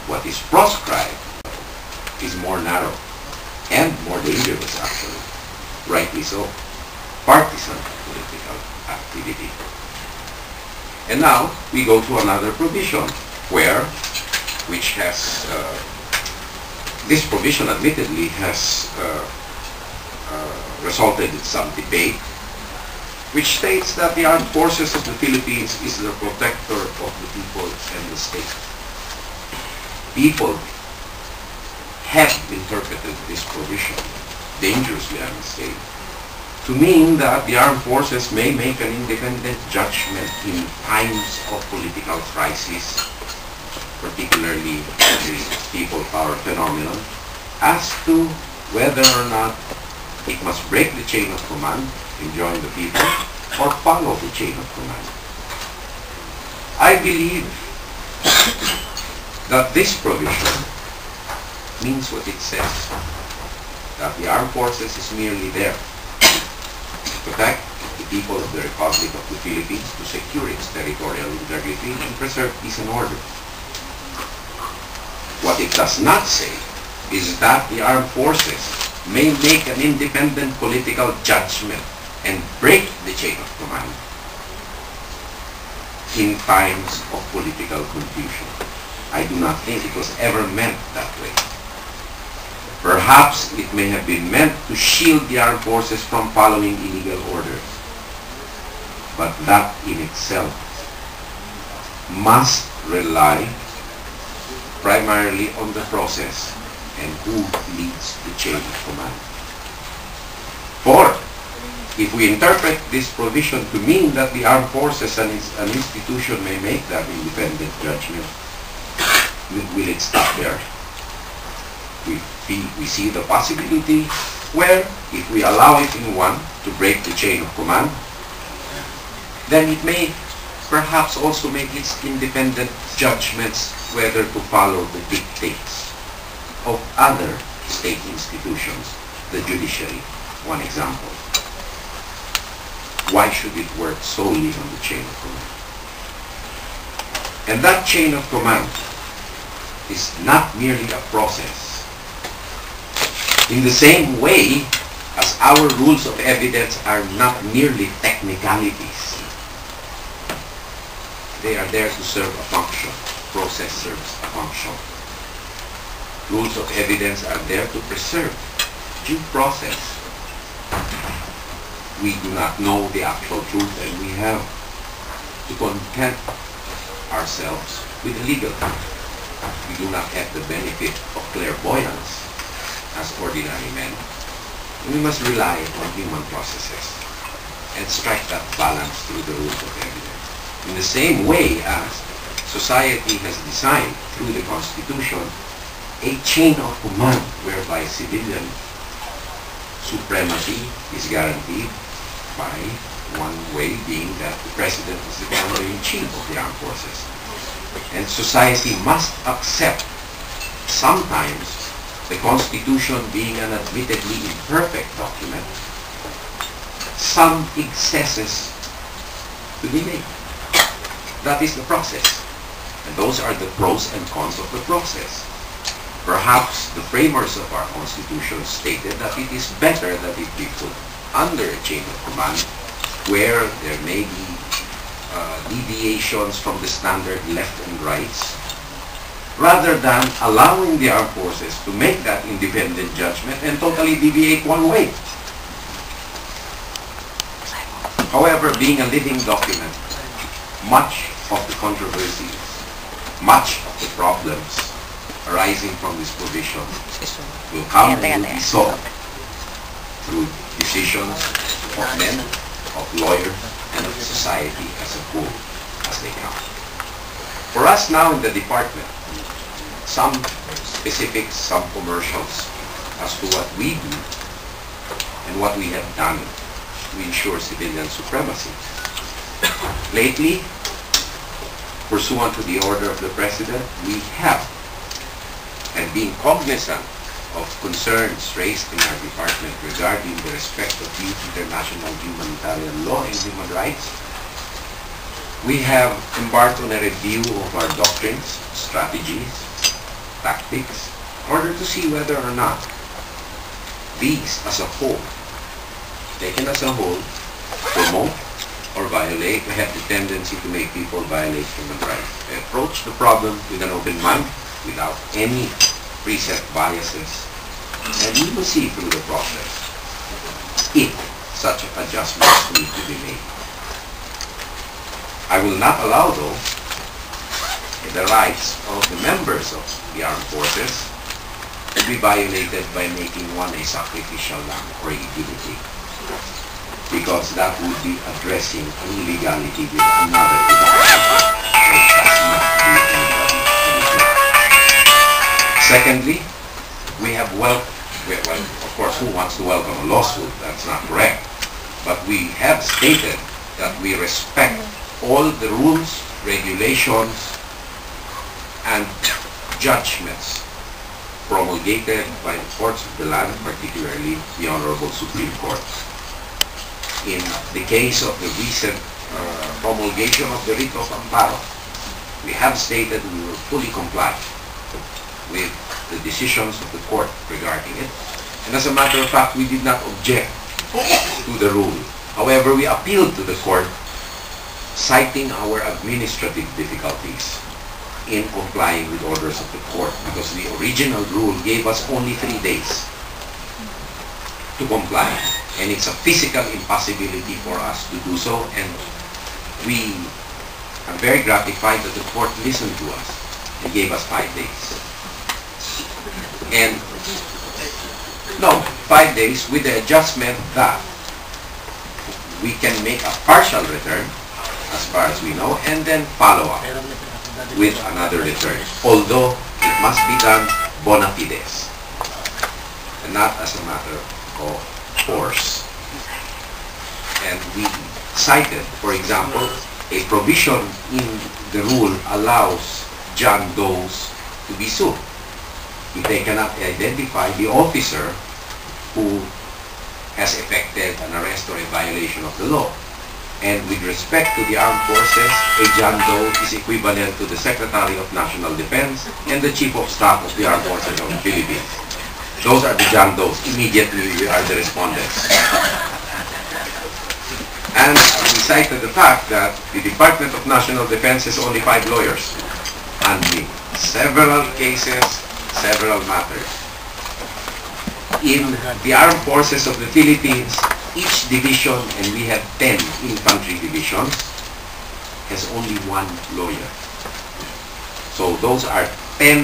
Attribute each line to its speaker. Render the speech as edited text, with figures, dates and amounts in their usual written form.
Speaker 1: What is proscribed is more narrow and more dangerous, actually. Rightly so. Partisan political activity. And now we go to another provision which has, this provision admittedly has resulted in some debate, which states that the armed forces of the Philippines is the protector of the people and the state. People have interpreted this provision, dangerously I must say, to mean that the armed forces may make an independent judgment in times of political crisis, particularly the people power phenomenon, as to whether or not it must break the chain of command and join the people or follow the chain of command. I believe that this provision means what it says, that the armed forces is merely there to protect the people of the Republic of the Philippines, to secure its territorial integrity and preserve peace and order. What it does not say is that the armed forces may make an independent political judgment and break the chain of command in times of political confusion. I do not think it was ever meant that way. Perhaps it may have been meant to shield the armed forces from following illegal orders. But that in itself must rely primarily on the process and who leads the chain of command. For if we interpret this provision to mean that the armed forces and an institution may make that independent judgment, will it stop there? We see the possibility where if we allow it in one to break the chain of command, then it may perhaps also make its independent judgments whether to follow the dictates of other state institutions, the judiciary, one example. Why should it work solely on the chain of command? And that chain of command is not merely a process. In the same way as our rules of evidence are not merely technicalities. They are there to serve a function. Process serves a function. Rules of evidence are there to preserve due process. We do not know the actual truth, and we have to content ourselves with the legal truth. We do not have the benefit of clairvoyance as ordinary men. We must rely on human processes and strike that balance through the rules of evidence. In the same way as society has designed through the Constitution a chain of command whereby civilian supremacy is guaranteed by one way being that the President is the commander-in-chief of the armed forces. And society must accept sometimes the Constitution being an admittedly imperfect document, some excesses to be made. That is the process. And those are the pros and cons of the process. Perhaps the framers of our Constitution stated that it is better that it be put under a chain of command where there may be deviations from the standard left and rights, rather than allowing the armed forces to make that independent judgment and totally deviate one way. However, being a living document, much of the controversies, much of the problems arising from this provision will come and be solved through decisions of men, of lawyers, and of society as a whole as they come. For us now in the department, some specifics, some commercials as to what we do and what we have done to ensure civilian supremacy. Lately, pursuant to the order of the President, we have, and being cognizant of concerns raised in our department regarding the respect of international humanitarian law and human rights, we have embarked on a review of our doctrines, strategies, tactics in order to see whether or not these as a whole, taken as a whole, promote or violate, we have the tendency to make people violate human rights. I approach the problem with an open mind, without any preset biases, and we will see through the process if such adjustments need to be made. I will not allow, though, the rights of the members of the armed forces to be violated by making one a sacrificial lamb or a guinea pig, because that would be addressing an illegality with another illegality, which does not do anybody any good. Secondly, we have well, of course, who wants to welcome a lawsuit? That's not correct. But we have stated that we respect all the rules, regulations, and judgments promulgated by the courts of the land, particularly the Honorable Supreme Court. In the case of the recent promulgation of the writ of amparo, we have stated we will fully comply with the decisions of the court regarding it. And as a matter of fact, we did not object to the rule. However, we appealed to the court, citing our administrative difficulties in complying with orders of the court, because the original rule gave us only 3 days to comply, and it's a physical impossibility for us to do so, and we are very gratified that the court listened to us and gave us 5 days. And no, 5 days with the adjustment that we can make a partial return, as far as we know, and then follow up with another return, although it must be done bona fides and not as a matter of force. And we cited, for example, a provision in the rule allows John Does to be sued if they cannot identify the officer who has effected an arrest or a violation of the law. And with respect to the armed forces, a John Doe is equivalent to the Secretary of National Defense and the Chief of Staff of the Armed Forces of the Philippines. Those are the John Does. Immediately, we are the respondents. And we cited the fact that the Department of National Defense has only 5 lawyers handling several cases, several matters. In the Armed Forces of the Philippines, each division, and we have 10 infantry divisions, has only 1 lawyer. So those are